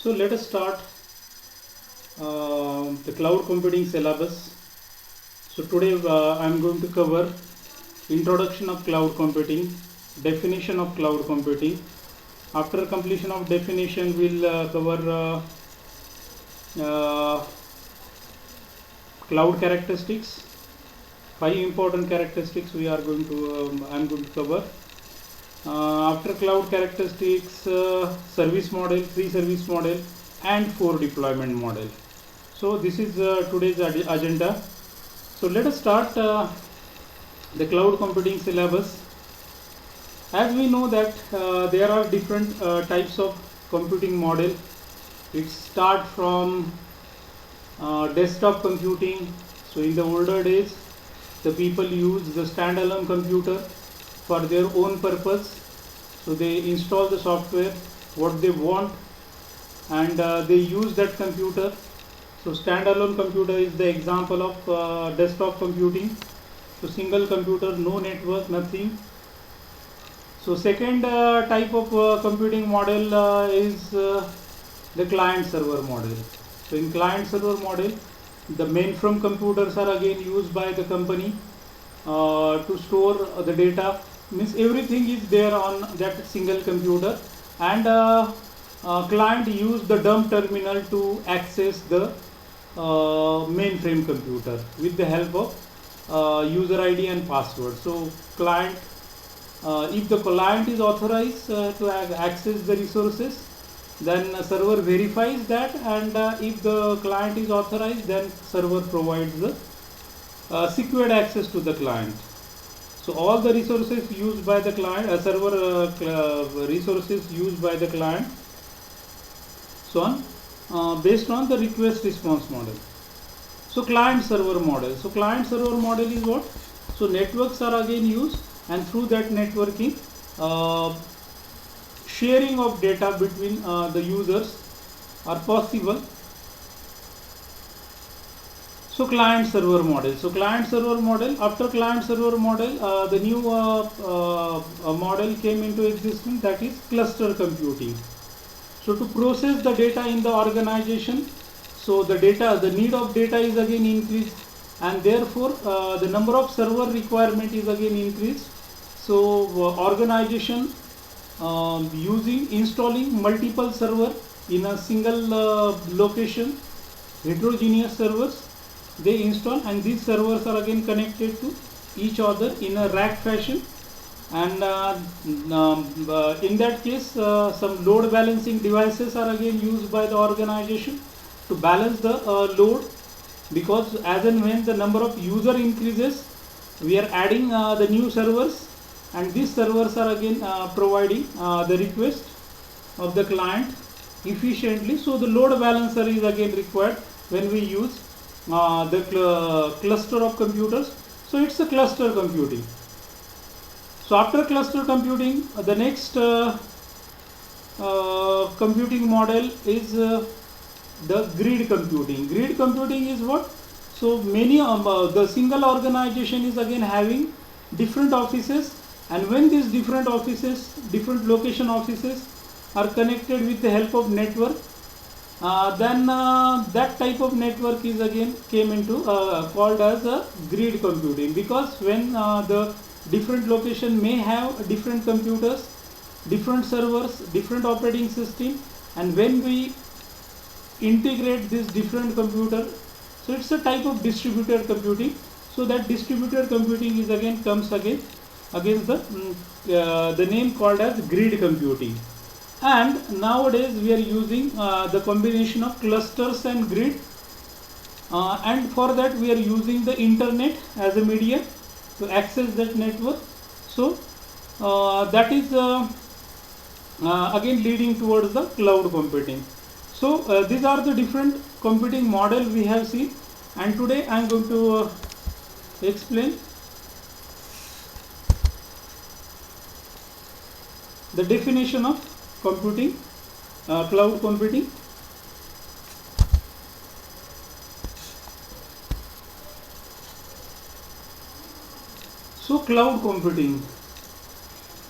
So let us start the cloud computing syllabus. So today I am going to cover introduction of cloud computing, definition of cloud computing. After completion of definition, we'll cover cloud characteristics. 5 important characteristics we are going to I am going to cover. After cloud characteristics, service model, free service model, and 4 deployment model. So this is today's agenda. So let us start the cloud computing syllabus. As we know that there are different types of computing model. It starts from desktop computing. So in the older days, the people used the standalone computer for their own purpose. So they install the software what they want, and they use that computer. So standalone computer is the example of desktop computing. So single computer, no network, nothing. So second type of computing model is the client server model. So in client server model, the mainframe computers are again used by the company to store the data. Means everything is there on that single computer, and client use the dumb terminal to access the mainframe computer with the help of user ID and password. So client, if the client is authorized to access the resources, then server verifies that, and if the client is authorized, then server provides the secured access to the client. So all the resources used by the client, resources used by the client, so on, based on the request response model. So client server model. So client server model is what? So networks are again used, and through that networking, sharing of data between the users are possible. So client server model. So client server model. After client server model, the new model came into existence, that is cluster computing. So to process the data in the organization, so the need of data is again increased, and therefore the number of server requirement is again increased. So organization installing multiple server in a single location, heterogeneous servers they install, and these servers are again connected to each other in a rack fashion, and in that case some load balancing devices are again used by the organization to balance the load, because as and when the number of user increases, we are adding the new servers, and these servers are again providing the request of the client efficiently. So the load balancer is again required when we use the cluster of computers. So it's a cluster computing. So after cluster computing, the next computing model is the grid computing. Grid computing is what? So many the single organization is again having different offices, and when these different offices, different location offices are connected with the help of network, then that type of network is again came into called as a grid computing, because when the different location may have different computers, different servers, different operating system, and when we integrate this different computer, so it's a type of distributed computing. So that distributed computing is again comes again against the name called as grid computing. And nowadays we are using the combination of clusters and grid, and for that we are using the internet as a medium to access that network. So that is again leading towards the cloud computing. So these are the different computing model we have seen, and today I am going to explain the definition of computing, cloud computing. So cloud computing,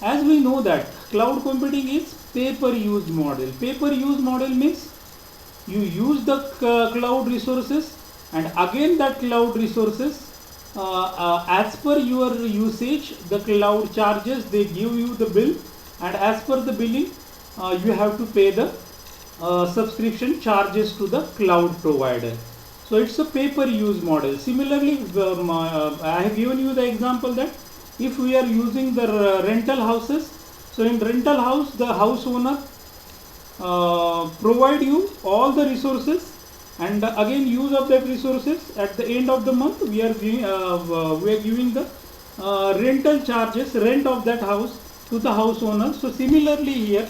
as we know that cloud computing is pay per use model. Pay per use model means you use the cloud resources, and again that cloud resources, as per your usage, the cloud charges, they give you the bill, and as per the billing, you have to pay the subscription charges to the cloud provider. So it's a pay per use model. Similarly, I have given you the example that if we are using the rental houses, so in rental house, the house owner provide you all the resources, and again use of that resources at the end of the month we are giving the rental charges, rent of that house to the house owner. So similarly here,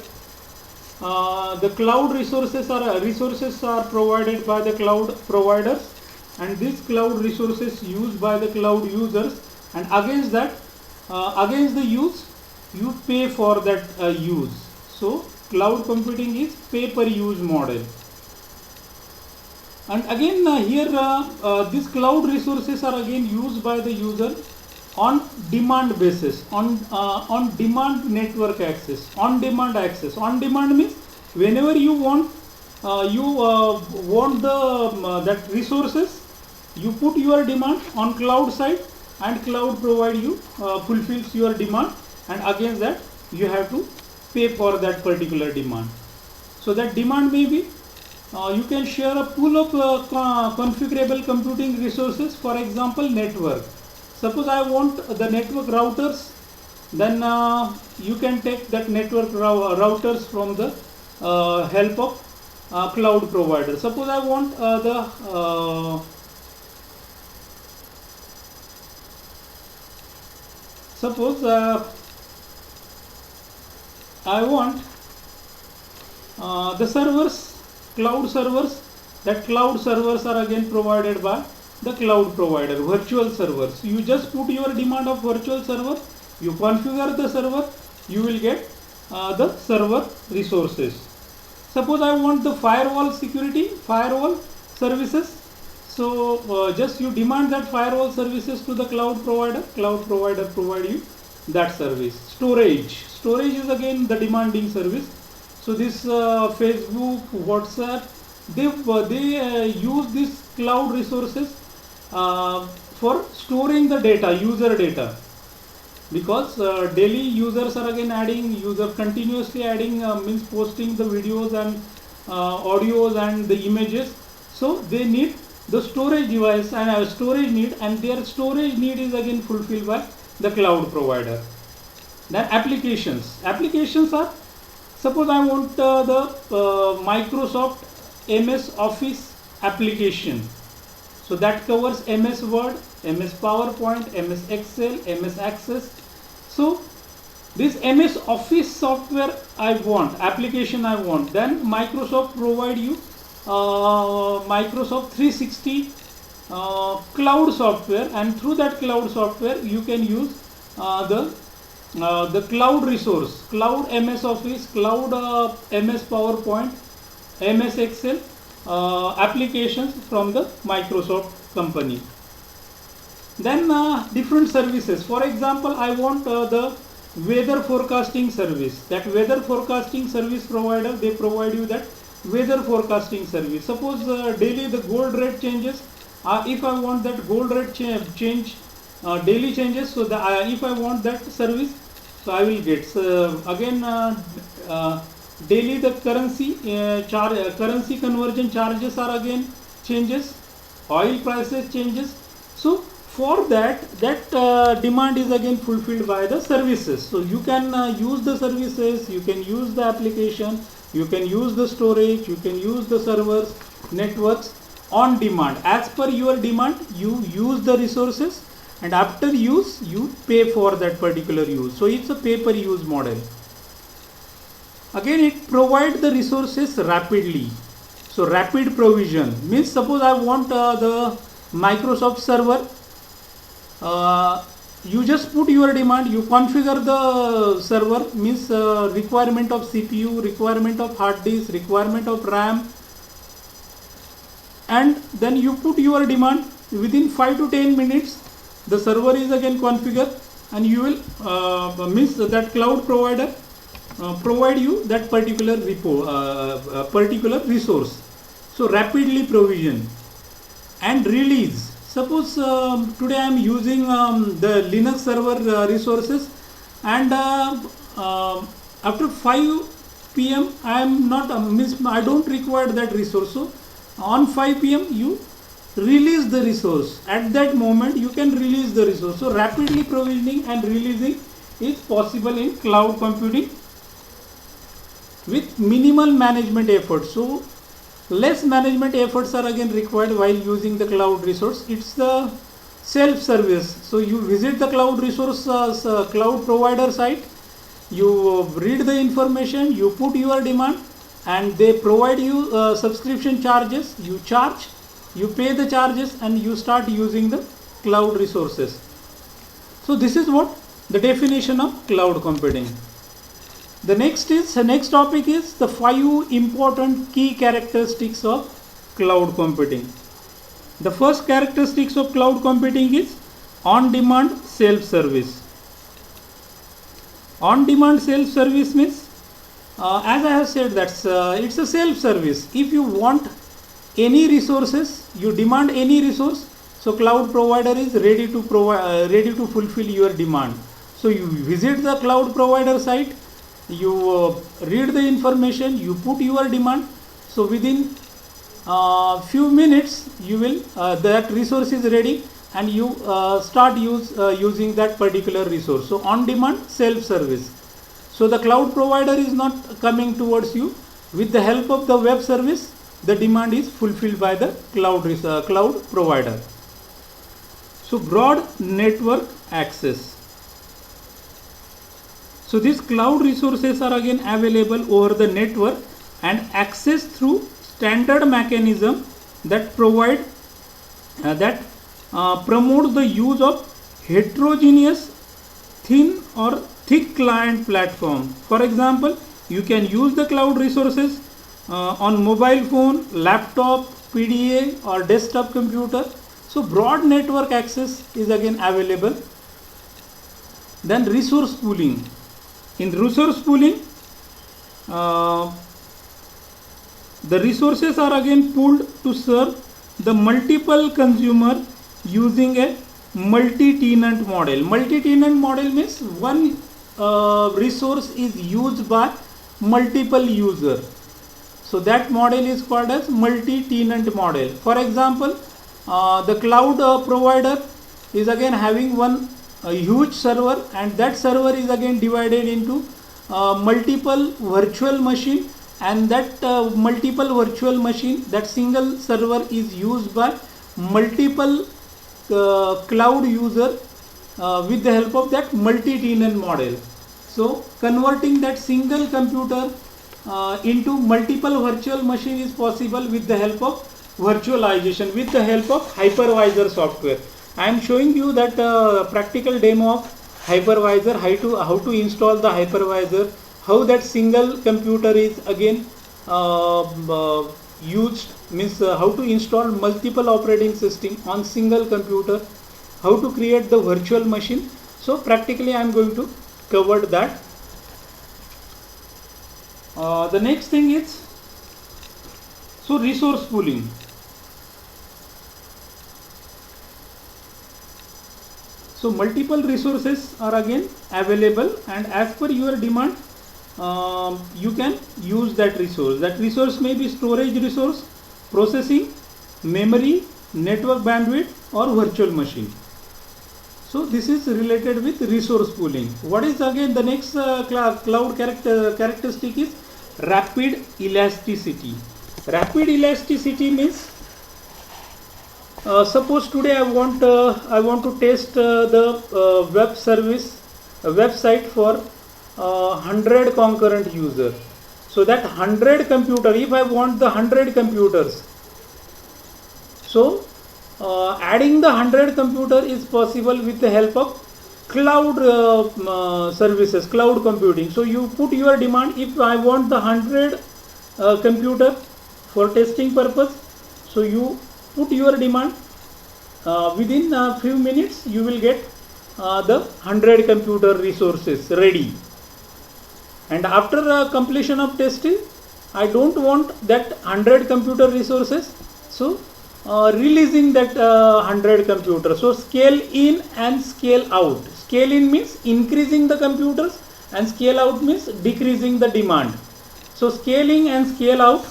the cloud resources are provided by the cloud providers, and these cloud resources used by the cloud users, and against that, against the use, you pay for that use. So cloud computing is pay per use model. And again here these cloud resources are again used by the user on demand basis, on demand network access, on demand access. On demand means whenever you want the that resources, you put your demand on cloud side, and cloud provide you fulfills your demand, and against that you have to pay for that particular demand. So that demand may be you can share a pool of configurable computing resources. For example, network. Suppose I want the network routers, then you can take that network routers from the help of cloud provider. Suppose I want I want the servers, cloud servers. That cloud servers are again provided by the cloud provider, virtual servers. You just put your demand of virtual server, you configure the server, you will get the server resources. Suppose I want the firewall security, firewall services. So just you demand that firewall services to the cloud provider provide you that service. Storage is again the demanding service. So this Facebook, WhatsApp, they use these cloud resources for storing the data, user data, because daily users are again continuously adding, means posting the videos and audios and the images. So they need the storage device and storage need, and their storage need is again fulfilled by the cloud provider. Then applications are, suppose I want the Microsoft MS Office application. So that covers MS Word, MS PowerPoint, MS Excel, MS Access. So this MS Office software I want, application I want, then Microsoft provide you Microsoft 360 cloud software, and through that cloud software you can use the cloud resource, cloud MS Office, cloud MS PowerPoint, MS Excel applications from the Microsoft company. Then different services. For example, I want the weather forecasting service. That weather forecasting service provider, they provide you that weather forecasting service. Suppose daily the gold rate changes. If I want that gold rate change daily changes, so if I want that service, so I will get. So again daily the currency currency conversion charges are again changes, oil prices changes. So for that demand is again fulfilled by the services. So you can use the services, you can use the application, you can use the storage, you can use the servers, networks on demand. As per your demand, you use the resources, and after use you pay for that particular use. So it's a pay per use model. Again, it provides the resources rapidly. So rapid provision means, suppose I want the Microsoft server, you just put your demand, you configure the server, means requirement of CPU, requirement of hard disk, requirement of RAM, and then you put your demand. Within 5 to 10 minutes the server is again configured, and you will means that cloud provider provide you that particular particular resource. So rapidly provision and release. Suppose today I am using the Linux server resources, and after 5 p.m. I am not I don't require that resource. So on 5 p.m. you release the resource. At that moment you can release the resource. So rapidly provisioning and releasing is possible in cloud computing with minimal management effort. So less management efforts are again required while using the cloud resource. It's the self-service. So you visit the cloud resource cloud provider site, you read the information, you put your demand, and they provide you subscription charges. You charge, you pay the charges, and you start using the cloud resources. So this is what the definition of cloud computing. The next topic is the 5 important key characteristics of cloud computing. The first characteristics of cloud computing is on-demand self-service. On-demand self-service means, as I have said, that's it's a self-service. If you want any resources, you demand any resource, so cloud provider is ready to fulfill your demand. So you visit the cloud provider site, you read the information, you put your demand, so within few minutes you will that resource is ready, and you start using that particular resource. So on demand self-service. So the cloud provider is not coming towards you. With the help of the web service, the demand is fulfilled by the cloud provider. So broad network access. So these cloud resources are again available over the network and access through standard mechanism that promote the use of heterogeneous thin or thick client platform. For example, you can use the cloud resources on mobile phone, laptop, PDA or desktop computer. So broad network access is again available. Then resource pooling. In resource pooling, the resources are again pooled to serve the multiple consumer using a multi-tenant model. Multi-tenant model means one resource is used by multiple users. So that model is called as multi-tenant model. For example, the cloud provider is again having one a huge server, and that server is again divided into multiple virtual machine, and that multiple virtual machine, that single server is used by multiple cloud user with the help of that multi-tenant model. So converting that single computer into multiple virtual machine is possible with the help of virtualization, with the help of hypervisor software. I am showing you that practical demo of hypervisor, how to install the hypervisor, how that single computer is again used, means how to install multiple operating system on single computer, how to create the virtual machine. So practically I am going to cover that. The next thing is resource pooling. So multiple resources are again available, and as per your demand you can use that resource. That resource may be storage resource, processing, memory, network bandwidth or virtual machine. So this is related with resource pooling. What is again the next cloud characteristic is rapid elasticity. Rapid elasticity means suppose today I want to test the web service website for 100 concurrent user. So that 100 computer, if I want the 100 computers, so adding the 100 computer is possible with the help of cloud services, cloud computing. So you put your demand, if I want the 100 computer for testing purpose, so you put your demand, within a few minutes you will get the 100 computer resources ready, and after completion of testing I don't want that 100 computer resources, so releasing that 100 computers. So scale in and scale out. Scale in means increasing the computers and scale out means decreasing the demand. So scaling and scale out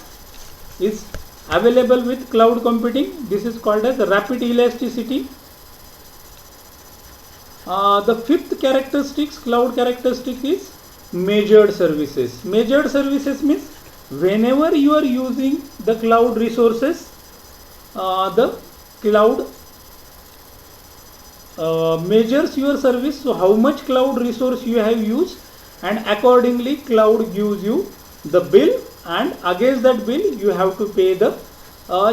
is available with cloud computing. This is called as rapid elasticity. The fifth characteristics, cloud characteristic, is measured services. Measured services means whenever you are using the cloud resources, the cloud measures your service, so how much cloud resource you have used, and accordingly cloud gives you the bill, and against that bill you have to pay the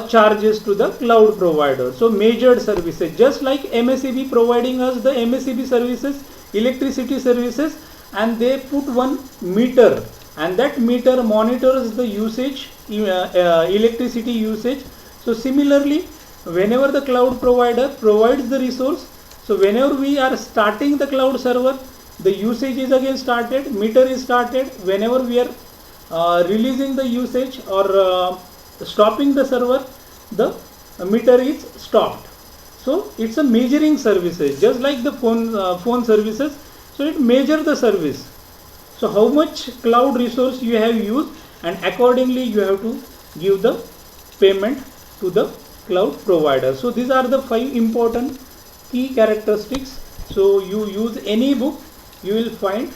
charges to the cloud provider. So measured services, just like MSEB providing us the MSEB services, electricity services, and they put one meter, and that meter monitors the usage, electricity usage. So similarly, whenever the cloud provider provides the resource, so whenever we are starting the cloud server, the usage is again started, meter is started. Whenever we are releasing the usage or stopping the server, the meter is stopped. So it's a measuring services, just like the phone services. So it measures the service. So how much cloud resource you have used, and accordingly you have to give the payment to the cloud provider. So these are the 5 important key characteristics. So you use any book, you will find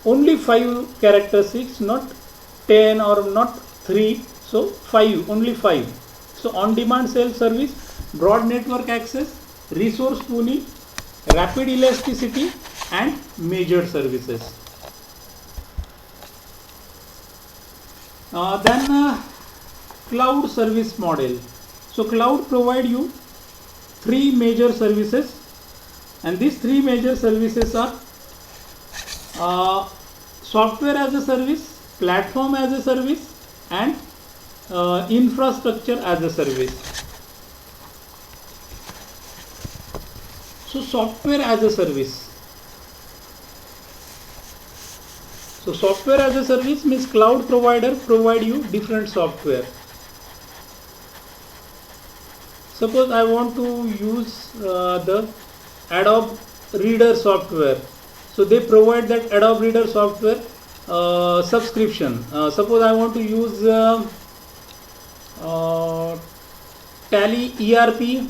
only 5 characteristics, not 10 or not 3. So 5, only 5. So on demand self service, broad network access, resource pooling, rapid elasticity, and measured services. Then cloud service model. So cloud provide you 3 major services, and these 3 major services are software as a service, platform as a service, and infrastructure as a service. So software as a service. So software as a service means cloud provider provide you different software. Suppose I want to use the Adobe Reader software. So they provide that Adobe Reader software subscription. Suppose I want to use Tally ERP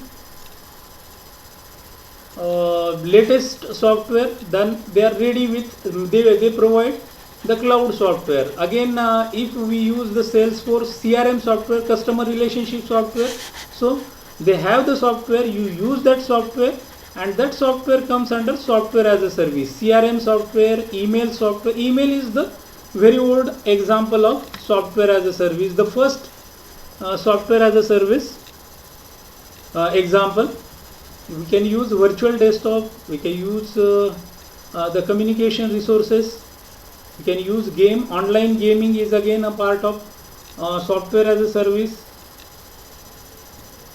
latest software, then they are ready with, they provide the cloud software. Again, if we use the Salesforce CRM software, customer relationship software, so they have the software, you use that software, and that software comes under software as a service. CRM software, email software. Email is the very old example of software as a service. The first software as a service example, we can use virtual desktop, we can use the communication resources, we can use game. Online gaming is again a part of software as a service.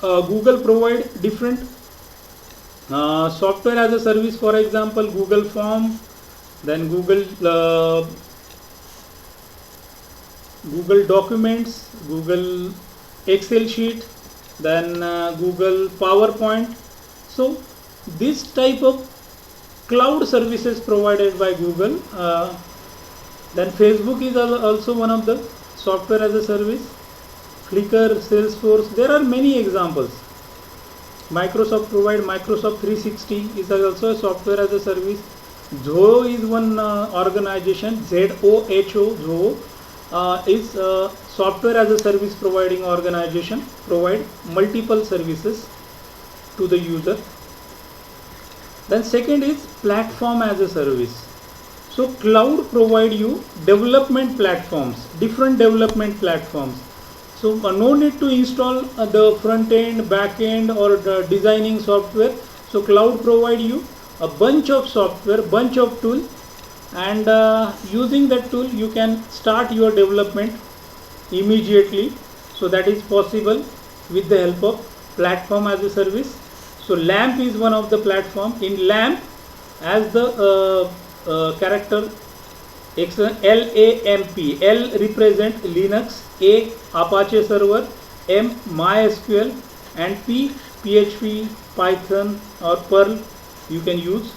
Google provide different software as a service, for example Google Form, then Google Documents, Google Excel sheet, then Google PowerPoint. So this type of cloud services provided by Google. Then Facebook is also one of the software as a service. Flickr, Salesforce, there are many examples. Microsoft provide Microsoft 360 is also a software as a service. Zoho is one organization, Zoho is software as a service providing organization, provide multiple services to the user. Then second is platform as a service. So cloud provide you development platforms, different development platforms. So no need to install the front end, back end, or the designing software. So cloud provide you a bunch of software, bunch of tool, and using that tool you can start your development immediately. So that is possible with the help of platform as a service. So LAMP is one of the platform. In LAMP, as the character LAMP. L represent Linux, A Apache server, M MySQL, and P PHP, Python or Perl you can use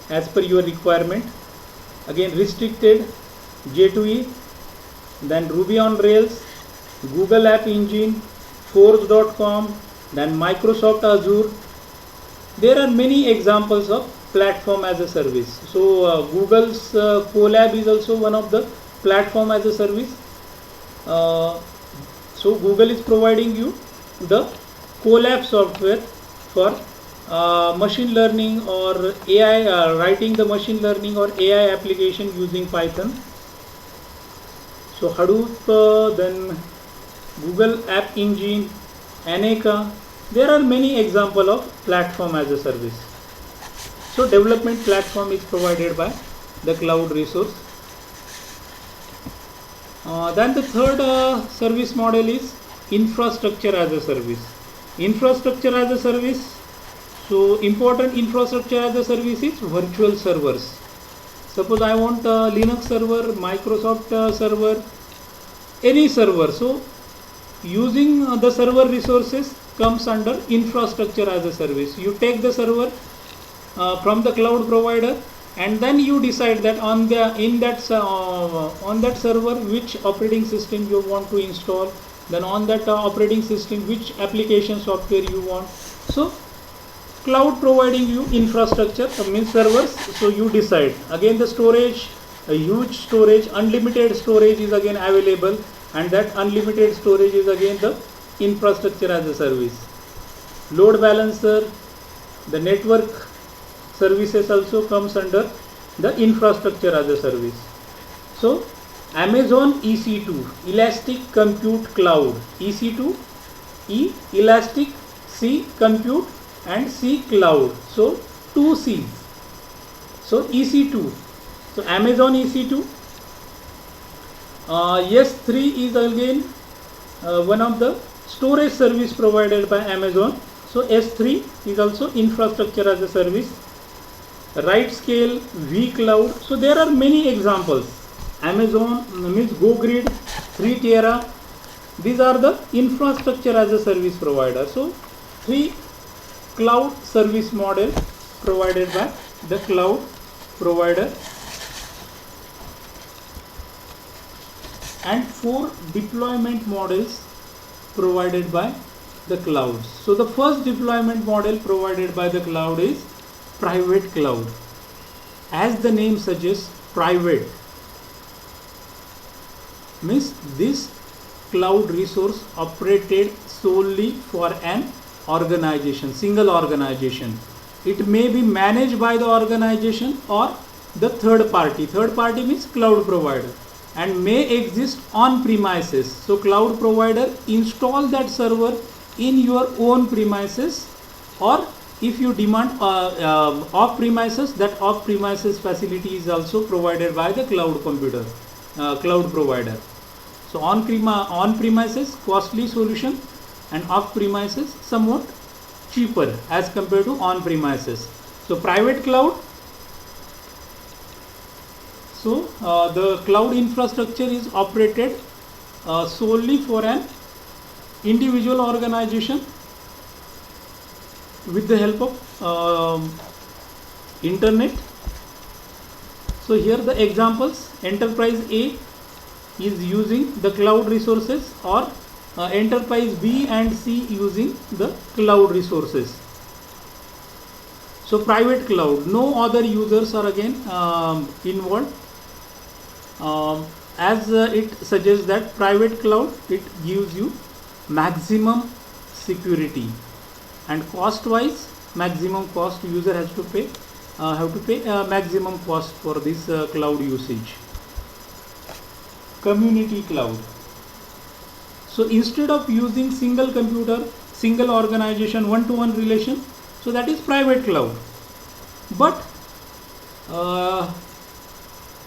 as per your requirement. Again restricted J2E, then Ruby on Rails, Google App Engine, Forge.com, then Microsoft Azure. There are many examples of platform as a service. So Google's Colab is also one of the platform as a service. So Google is providing you the Colab software for machine learning or AI, writing the machine learning or AI application using Python. So Hadoop, then Google App Engine, Aneka. There are many examples of platform as a service. So development platform is provided by the cloud resource. Then the third service model is infrastructure as a service. Infrastructure as a service. So important infrastructure as a service is virtual servers. Suppose I want a Linux server, Microsoft server, any server. So using the server resources comes under infrastructure as a service. You take the server from the cloud provider, and then you decide that on that server which operating system you want to install, then on that operating system which application software you want. So cloud providing you infrastructure, means servers. So you decide. Again the storage, a huge storage, unlimited storage is again available, and that unlimited storage is again the infrastructure as a service. Load balancer, the network services also comes under the infrastructure as a service. So Amazon EC2, Elastic Compute Cloud, EC2, E Elastic, C Compute, and C Cloud. So two C's. So EC2. So Amazon EC2. S3 is again one of the storage service provided by Amazon. So S3 is also infrastructure as a service. RightScale, vCloud. So there are many examples. Amazon means GoGrid, 3Tera. These are the infrastructure as a service provider. So 3 cloud service model provided by the cloud provider, and 4 deployment models provided by the clouds. So the first deployment model provided by the cloud is private cloud. As the name suggests, private means this cloud resource operated solely for an organization, single organization. It may be managed by the organization or the third party. Third party means cloud provider, and may exist on premises. So cloud provider install that server in your own premises, or if you demand off premises, that off premises facility is also provided by the cloud provider. So on premises costly solution, and off premises somewhat cheaper as compared to on premises. So private cloud. So the cloud infrastructure is operated solely for an individual organization with the help of internet. So here the examples: enterprise A is using the cloud resources, or enterprise B and C using the cloud resources. So private cloud, no other users are again involved. As it suggests that private cloud, it gives you maximum security, and cost wise maximum cost user has to pay, maximum cost for this cloud usage. Community cloud. So instead of using single computer, single organization, one-to-one relation, so that is private cloud. But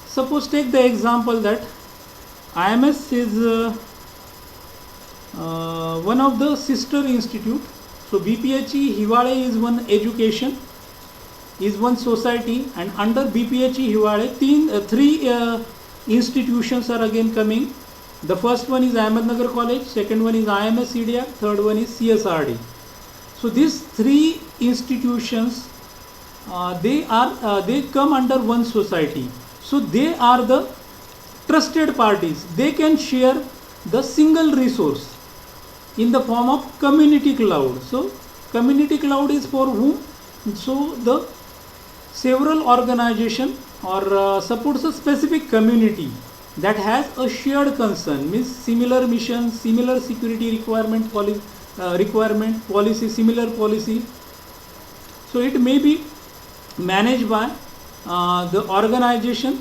suppose take the example that IMS is one of the sister institute. So BPHE Hivale is one education, is one society, and under BPHE Hiwale, three institutions are again coming. The first one is Ahmednagar College, second one is IMS CDR, third one is CSRD. So these three institutions, they come under one society. So they are the trusted parties. They can share the single resource in the form of community cloud. So community cloud is for whom? So the several organization or supports a specific community that has a shared concern, means similar mission, similar security requirement, policy, similar policy. So it may be managed by the organization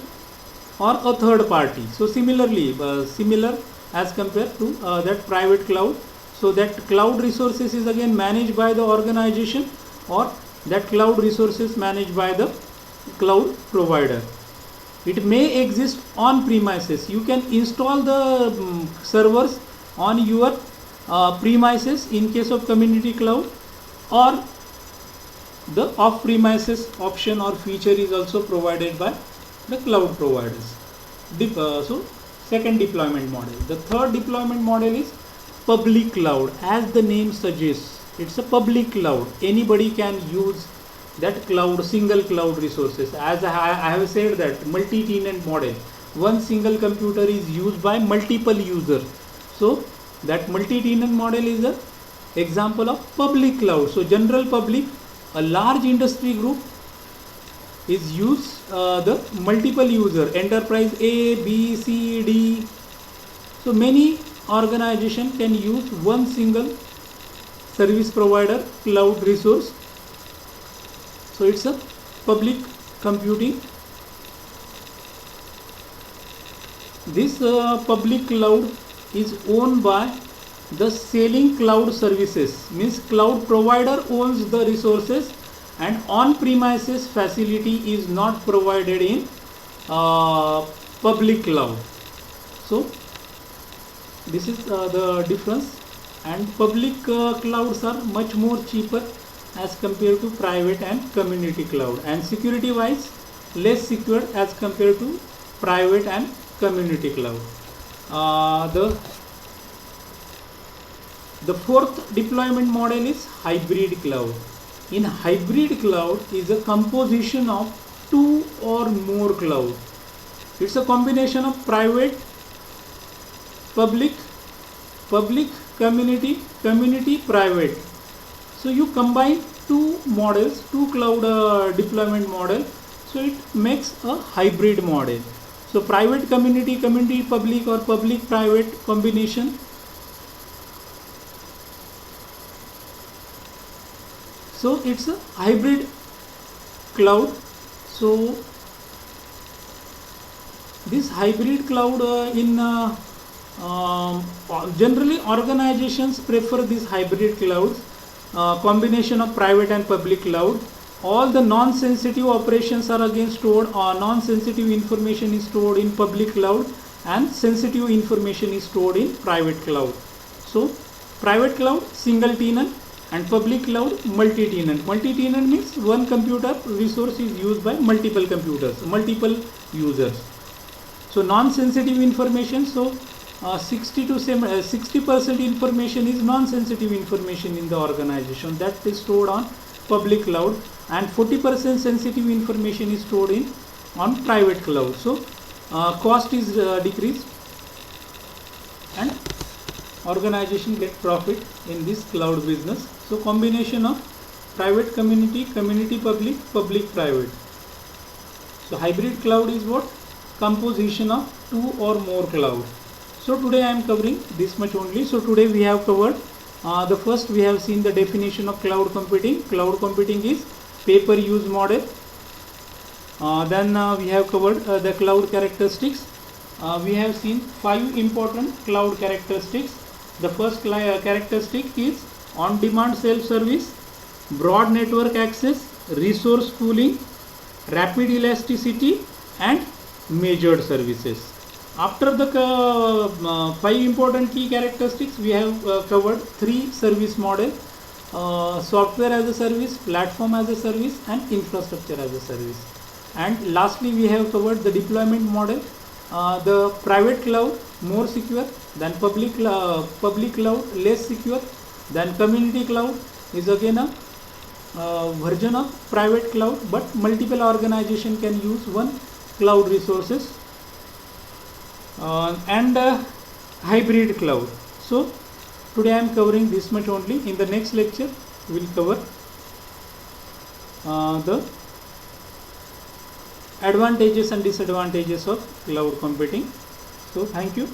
or a third party. So similarly, similar as compared to that private cloud. So that cloud resources is again managed by the organization, or that cloud resources managed by the cloud provider. It may exist on premises. You can install the servers on your premises in case of community cloud, or the off premises option or feature is also provided by the cloud providers. So second deployment model. The third deployment model is public cloud. As the name suggests, it's a public cloud. Anybody can use that cloud, single cloud resources. As I have said, that multi-tenant model, one single computer is used by multiple users. So that multi-tenant model is a example of public cloud. So general public, a large industry group is used the multiple user, enterprise A, B, C, D. So many organization can use one single service provider cloud resource. So it's a public computing. This public cloud is owned by the selling cloud services, means cloud provider owns the resources, and on premises facility is not provided in public cloud. So this is the difference, and public clouds are much more cheaper as compared to private and community cloud, and security wise less secure as compared to private and community cloud. The fourth deployment model is hybrid cloud. In hybrid cloud is a composition of two or more cloud. It's a combination of private, public, community, private. So you combine two models, two cloud deployment model. So it makes a hybrid model. So private, community, public, or public, private combination. So it's a hybrid cloud. So this hybrid cloud generally organizations prefer this hybrid clouds, combination of private and public cloud. All the non-sensitive operations are again stored, or non-sensitive information is stored in public cloud, and sensitive information is stored in private cloud. So private cloud single tenant, and public cloud multi-tenant. Multi-tenant means one computer resource is used by multiple computers, multiple users. So non-sensitive information, so 60% information is non-sensitive information in the organization, that is stored on public cloud, and 40% sensitive information is stored on private cloud. So cost is decreased, and organization get profit in this cloud business. So combination of private, community, public, private. So hybrid cloud is what? Composition of two or more cloud. So today I am covering this much only. So today we have covered the first, we have seen the definition of cloud computing. Cloud computing is pay-per-use model. Then we have covered the cloud characteristics. We have seen 5 important cloud characteristics. The first characteristic is on-demand self-service, broad network access, resource pooling, rapid elasticity, and measured services. After the 5 important key characteristics, we have covered 3 service model. software as a service, platform as a service, and infrastructure as a service. And lastly, we have covered the deployment model. The private cloud more secure than public cloud less secure, then community cloud is again a version of private cloud, but multiple organization can use one cloud resources, and hybrid cloud. So today I am covering this much only. In the next lecture we will cover the advantages and disadvantages of cloud computing. So thank you.